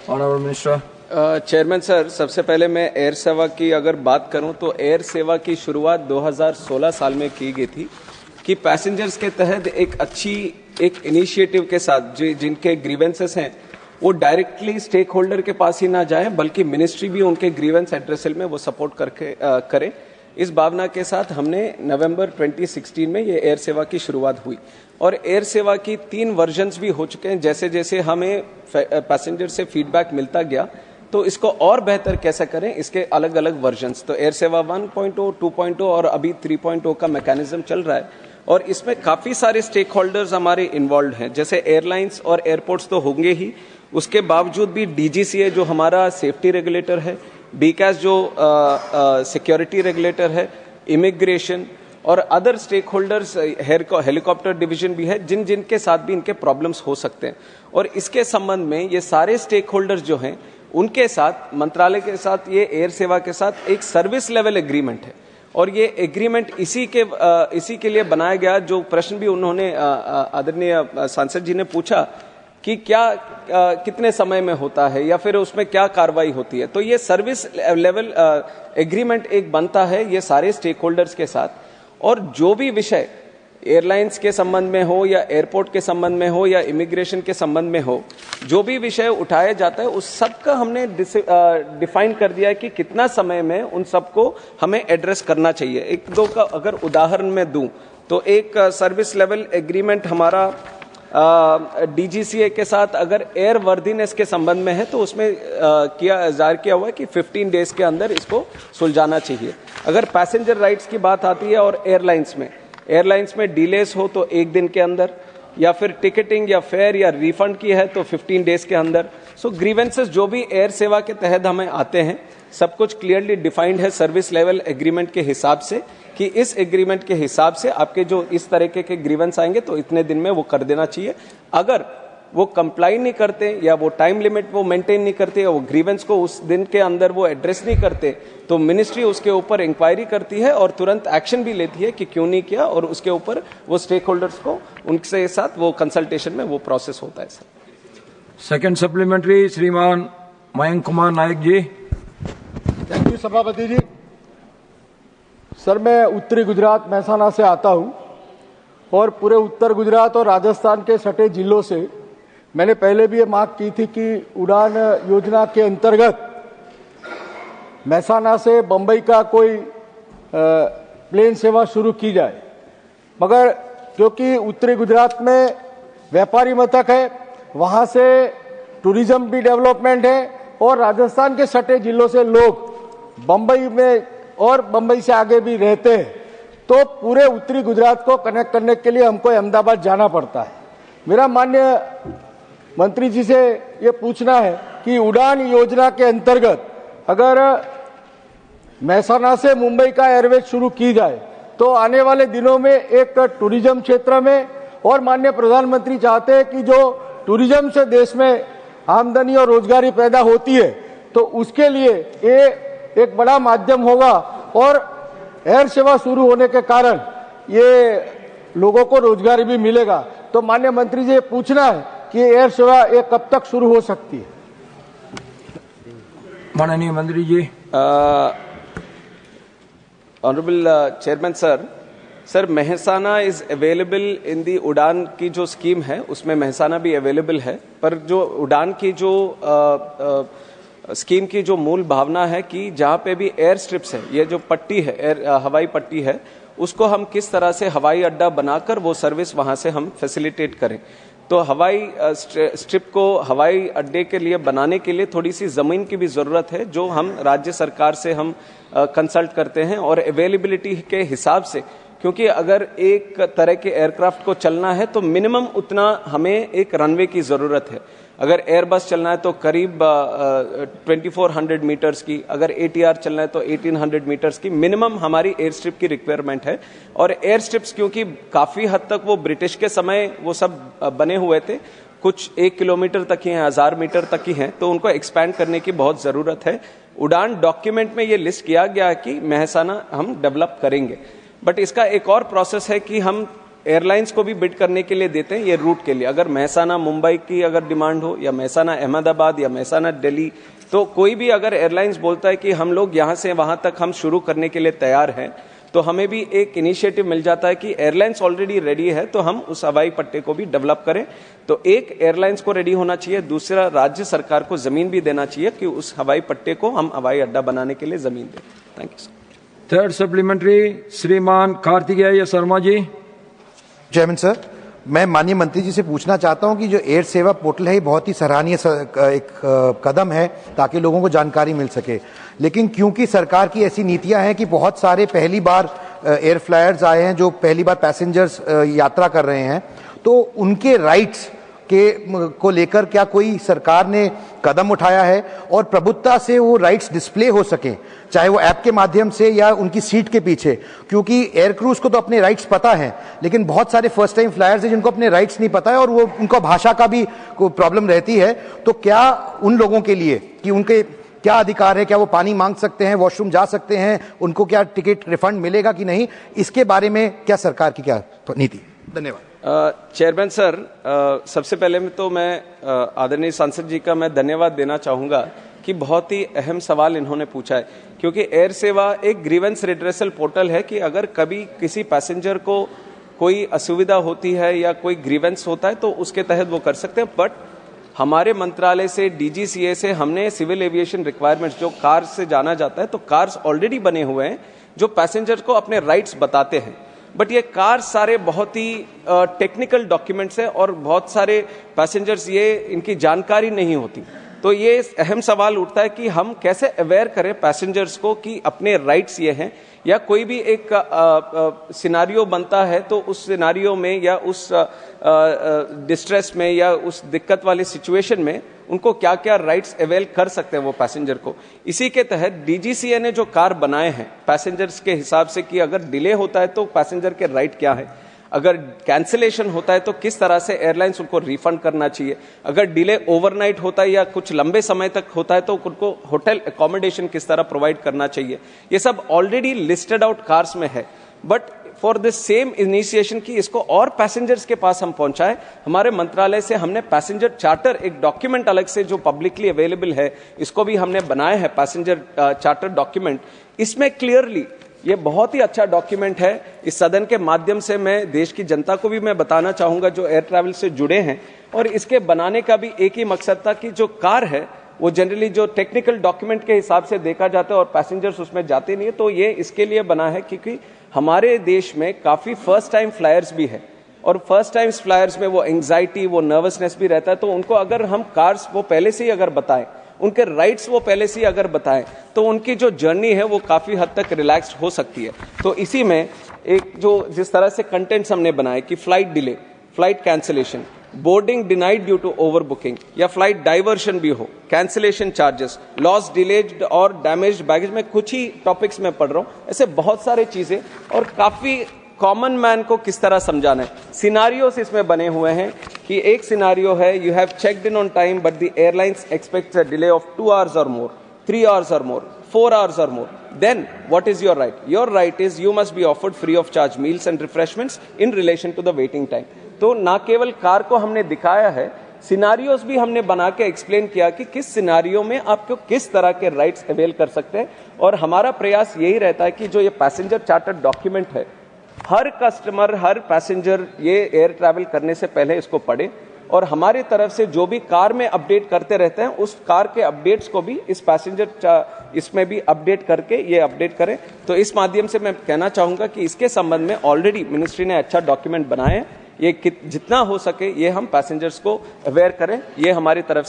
Honorable Minister. Chairman sir, सबसे पहले मैं एयर सेवा की अगर बात करूं तो एयर सेवा की शुरुआत 2016 साल में की गई थी कि पैसेंजर्स के तहत एक इनिशिएटिव के साथ जिनके ग्रीवेंसेस हैं वो डायरेक्टली स्टेक होल्डर के पास ही ना जाए, बल्कि मिनिस्ट्री भी उनके ग्रीवेंस एड्रेसल में वो सपोर्ट करके करे। इस भावना के साथ हमने नवंबर 2016 में ये एयर सेवा की शुरुआत हुई और एयर सेवा की 3 वर्जन्स भी हो चुके हैं। जैसे जैसे हमें पैसेंजर से फीडबैक मिलता गया तो इसको और बेहतर कैसे करें, इसके अलग अलग वर्जन्स, तो एयर सेवा 1.0, 2.0 और अभी 3.0 का मैकेनिज्म चल रहा है और इसमें काफी सारे स्टेक होल्डर्स हमारे इन्वॉल्व हैं। जैसे एयरलाइंस और एयरपोर्ट्स तो होंगे ही, उसके बावजूद भी DGCA जो हमारा सेफ्टी रेगुलेटर है, DCAS जो सिक्योरिटी रेगुलेटर है, इमिग्रेशन और other stakeholders, helicopter division भी है, जिन के साथ भी इनके प्रॉब्लम्स हो सकते हैं। और इसके संबंध में ये सारे स्टेक होल्डर्स जो हैं उनके साथ, मंत्रालय के साथ, ये एयर सेवा के साथ एक सर्विस लेवल एग्रीमेंट है और ये एग्रीमेंट इसी के लिए बनाया गया। जो प्रश्न भी उन्होंने आदरणीय सांसद जी ने पूछा कि कितने समय में होता है या फिर उसमें क्या कार्रवाई होती है, तो ये सर्विस लेवल एग्रीमेंट एक बनता है ये सारे स्टेक होल्डर्स के साथ। और जो भी विषय एयरलाइंस के संबंध में हो या एयरपोर्ट के संबंध में हो या इमिग्रेशन के संबंध में हो, जो भी विषय उठाया जाता है उस सब का हमने डिफाइन कर दिया है कि कितना समय में उन सबको हमें एड्रेस करना चाहिए। एक दो का अगर उदाहरण मैं दूं तो एक सर्विस लेवल एग्रीमेंट हमारा DGCA के साथ अगर एयर वर्दीनेस के संबंध में है तो उसमें जाहिर किया हुआ है कि 15 डेज के अंदर इसको सुलझाना चाहिए। अगर पैसेंजर राइट्स की बात आती है और एयरलाइंस में डिलेस हो तो 1 दिन के अंदर, या फिर टिकटिंग या फेयर या रिफंड की है तो 15 डेज के अंदर। सो ग्रीवेंसेस जो भी एयर सेवा के तहत हमें आते हैं सब कुछ क्लियरली डिफाइंड है सर्विस लेवल एग्रीमेंट के हिसाब से कि इस एग्रीमेंट के हिसाब से आपके जो इस तरीके के ग्रीवेंस आएंगे तो इतने दिन में वो कर देना चाहिए। अगर वो कंप्लाई नहीं करते या वो टाइम लिमिट वो मेंटेन नहीं करते या वो ग्रीवेंस को उस दिन के अंदर वो एड्रेस नहीं करते तो मिनिस्ट्री उसके ऊपर इंक्वायरी करती है और तुरंत एक्शन भी लेती है कि क्यों नहीं किया, और उसके ऊपर वो स्टेक होल्डर्स को उनके साथ वो कंसल्टेशन में वो प्रोसेस होता है। सर सेकंड सप्लीमेंट्री श्रीमान मयंक कुमार नायक जी। थैंक यू सभापति जी। सर, मैं उत्तरी गुजरात महसाना से आता हूं और पूरे उत्तर गुजरात और राजस्थान के सटे जिलों से मैंने पहले भी ये मांग की थी कि उड़ान योजना के अंतर्गत महसाना से बंबई का कोई प्लेन सेवा शुरू की जाए, मगर क्योंकि उत्तरी गुजरात में व्यापारी मथक है, वहां से टूरिज्म भी डेवलपमेंट है और राजस्थान के सटे जिलों से लोग बंबई में और बंबई से आगे भी रहते हैं, तो पूरे उत्तरी गुजरात को कनेक्ट करने के लिए हमको अहमदाबाद जाना पड़ता है। मेरा माननीय मंत्री जी से ये पूछना है कि उड़ान योजना के अंतर्गत अगर महसाना से मुंबई का एयरवेज शुरू की जाए तो आने वाले दिनों में एक टूरिज्म क्षेत्र में, और माननीय प्रधानमंत्री चाहते हैं कि जो टूरिज्म से देश में आमदनी और रोजगारी पैदा होती है तो उसके लिए ये एक बड़ा माध्यम होगा और एयर सेवा शुरू होने के कारण ये लोगों को रोजगारी भी मिलेगा। तो माननीय मंत्री जी ये पूछना है कि एयर सेवा ये कब तक शुरू हो सकती है? माननीय मंत्री ji. Honourable chairman sir, Mehsana is available in the Udan की जो स्कीम है उसमें महसाना भी अवेलेबल है, पर जो उड़ान की जो स्कीम की जो मूल भावना है कि जहां पे भी एयर स्ट्रिप्स है, ये जो पट्टी है, हवाई पट्टी है, उसको हम किस तरह से हवाई अड्डा बनाकर वो सर्विस वहां से हम फैसिलिटेट करें। तो हवाई स्ट्रिप को हवाई अड्डे के लिए बनाने के लिए थोड़ी सी जमीन की भी जरूरत है, जो हम राज्य सरकार से हम कंसल्ट करते हैं और अवेलेबिलिटी के हिसाब से, क्योंकि अगर एक तरह के एयरक्राफ्ट को चलना है तो मिनिमम उतना हमें एक रनवे की जरूरत है। अगर एयरबस चलना है तो करीब 2400 मीटर्स की, अगर ATR चलना है तो 1800 मीटर्स की मिनिमम हमारी एयर स्ट्रिप की रिक्वायरमेंट है। और एयर स्ट्रिप्स क्योंकि काफी हद तक वो ब्रिटिश के समय वो सब बने हुए थे, कुछ 1 किलोमीटर तक ही हैं, 1000 मीटर तक ही हैं, तो उनको एक्सपैंड करने की बहुत जरूरत है। उड़ान डॉक्यूमेंट में ये लिस्ट किया गया कि महसाना हम डेवलप करेंगे, बट इसका एक और प्रोसेस है कि हम एयरलाइंस को भी बिड करने के लिए देते हैं ये रूट के लिए। अगर महसाना मुंबई की अगर डिमांड हो या महसाना अहमदाबाद या महसाना दिल्ली, तो कोई भी अगर एयरलाइंस बोलता है कि हम लोग यहाँ से वहाँ तक हम शुरू करने के लिए तैयार हैं, तो हमें भी एक इनिशिएटिव मिल जाता है कि एयरलाइंस ऑलरेडी रेडी है तो हम उस हवाई पट्टे को भी डेवलप करें। तो एक एयरलाइंस को रेडी होना चाहिए, दूसरा राज्य सरकार को जमीन भी देना चाहिए कि उस हवाई पट्टे को हम हवाई अड्डा बनाने के लिए जमीन दें। Thank you. थर्ड सप्लीमेंट्री श्रीमान कार्तिकेय शर्मा जी। चेयरमैन सर, मैं माननीय मंत्री जी से पूछना चाहता हूं कि जो एयर सेवा पोर्टल है ये बहुत ही सराहनीय एक कदम है ताकि लोगों को जानकारी मिल सके, लेकिन क्योंकि सरकार की ऐसी नीतियां हैं कि बहुत सारे पहली बार एयर फ्लायर्स आए हैं जो पहली बार पैसेंजर्स यात्रा कर रहे हैं, तो उनके राइट्स को लेकर क्या कोई सरकार ने कदम उठाया है और प्रभुत्ता से वो राइट्स डिस्प्ले हो सकें, चाहे वो ऐप के माध्यम से या उनकी सीट के पीछे? क्योंकि एयर क्रूज को तो अपने राइट्स पता है, लेकिन बहुत सारे फर्स्ट टाइम फ्लायर्स हैं जिनको अपने राइट्स नहीं पता है और वो उनको भाषा का भी प्रॉब्लम रहती है। तो क्या उन लोगों के लिए कि उनके क्या अधिकार है, क्या वो पानी मांग सकते हैं, वॉशरूम जा सकते हैं, उनको क्या टिकट रिफंड मिलेगा कि नहीं, इसके बारे में क्या सरकार की क्या नीति? धन्यवाद। चेयरमैन सर, सबसे पहले में तो मैं आदरणीय सांसद जी का मैं धन्यवाद देना चाहूँगा कि बहुत ही अहम सवाल इन्होंने पूछा है, क्योंकि एयर सेवा एक ग्रीवेंस रिड्रेसल पोर्टल है कि अगर कभी किसी पैसेंजर को कोई असुविधा होती है या कोई ग्रीवेंस होता है तो उसके तहत वो कर सकते हैं। बट हमारे मंत्रालय से DGCA से हमने सिविल एविएशन रिक्वायरमेंट्स जो कार से जाना जाता है, तो कार्स ऑलरेडी बने हुए हैं जो पैसेंजर को अपने राइट्स बताते हैं। बट ये कार सारे बहुत ही टेक्निकल डॉक्यूमेंट्स हैं और बहुत सारे पैसेंजर्स ये इनकी जानकारी नहीं होती। तो ये अहम सवाल उठता है कि हम कैसे अवेयर करें पैसेंजर्स को कि अपने राइट्स ये हैं, या कोई भी एक सिनारियो बनता है तो उस सिनारियो में या उस डिस्ट्रेस में या उस दिक्कत वाली सिचुएशन में उनको क्या क्या राइट्स अवेल कर सकते हैं वो पैसेंजर को। इसी के तहत DGCA ने जो कार बनाए हैं पैसेंजर्स के हिसाब से कि अगर डिले होता है तो पैसेंजर के राइट क्या है, अगर कैंसिलेशन होता है तो किस तरह से एयरलाइंस उनको रिफंड करना चाहिए, अगर डिले ओवरनाइट होता है या कुछ लंबे समय तक होता है तो उनको होटल अकोमोडेशन किस तरह प्रोवाइड करना चाहिए, ये सब ऑलरेडी लिस्टेड आउट कार्स में है। But for the same initiation की इसको और पैसेंजर्स के पास हम पहुंचाएं, हमारे मंत्रालय से हमने पैसेंजर चार्टर एक डॉक्यूमेंट अलग से जो पब्लिकली अवेलेबल है, इसको भी हमने बनाया है पैसेंजर चार्टर डॉक्यूमेंट। इसमें क्लियरली ये बहुत ही अच्छा डॉक्यूमेंट है। इस सदन के माध्यम से मैं देश की जनता को भी मैं बताना चाहूंगा जो एयर ट्रैवल से जुड़े हैं, और इसके बनाने का भी एक ही मकसद था कि जो कार है वो जनरली जो टेक्निकल डॉक्यूमेंट के हिसाब से देखा जाता है और पैसेंजर्स उसमें जाते नहीं है, तो ये इसके लिए बना है क्योंकि हमारे देश में काफी फर्स्ट टाइम फ्लायर्स भी है और फर्स्ट टाइम फ्लायर्स में वो एंग्जाइटी वो नर्वसनेस भी रहता है। तो उनको अगर हम कार्स वो पहले से ही अगर बताएं, उनके राइट्स वो पहले से ही अगर बताएं, तो उनकी जो जर्नी है वो काफी हद तक रिलैक्स्ड हो सकती है। तो इसी में एक जो जिस तरह से कंटेंट्स हमने बनाए कि flight delay, flight cancellation, boarding denied due to over booking या फ्लाइट डाइवर्शन भी हो, कैंसिलेशन चार्जेस, लॉस डिलेड और डैमेज्ड बैगेज, में कुछ ही टॉपिक्स में पढ़ रहा हूं, ऐसे बहुत सारे चीजें और काफी कॉमन मैन को किस तरह समझाना है। सिनारियोस इसमें बने हुए हैं कि एक सिनारियो है you have checked in on time but the airlines aspects a delay of 2 hours or more, 3 hours or more, 4 hours or more. Then what is your right? Your right is you must be offered free of charge meals and refreshments in relation to the waiting time. तो ना केवल car को हमने दिखाया है, scenarios भी हमने बना के एक्सप्लेन किया कि किस सिनारियो में आपको किस तरह के राइट्स अवेल कर सकते हैं। और हमारा प्रयास यही रहता है कि जो ये पैसेंजर चार्टर डॉक्यूमेंट है, हर कस्टमर हर पैसेंजर ये एयर ट्रैवल करने से पहले इसको पढ़े और हमारी तरफ से जो भी कार में अपडेट करते रहते हैं उस कार के अपडेट्स को भी इस पैसेंजर इसमें भी अपडेट करके ये अपडेट करें। तो इस माध्यम से मैं कहना चाहूंगा कि इसके संबंध में ऑलरेडी मिनिस्ट्री ने अच्छा डॉक्यूमेंट बनाए हैं, ये जितना हो सके ये हम पैसेंजर्स को अवेयर करें, ये हमारी तरफ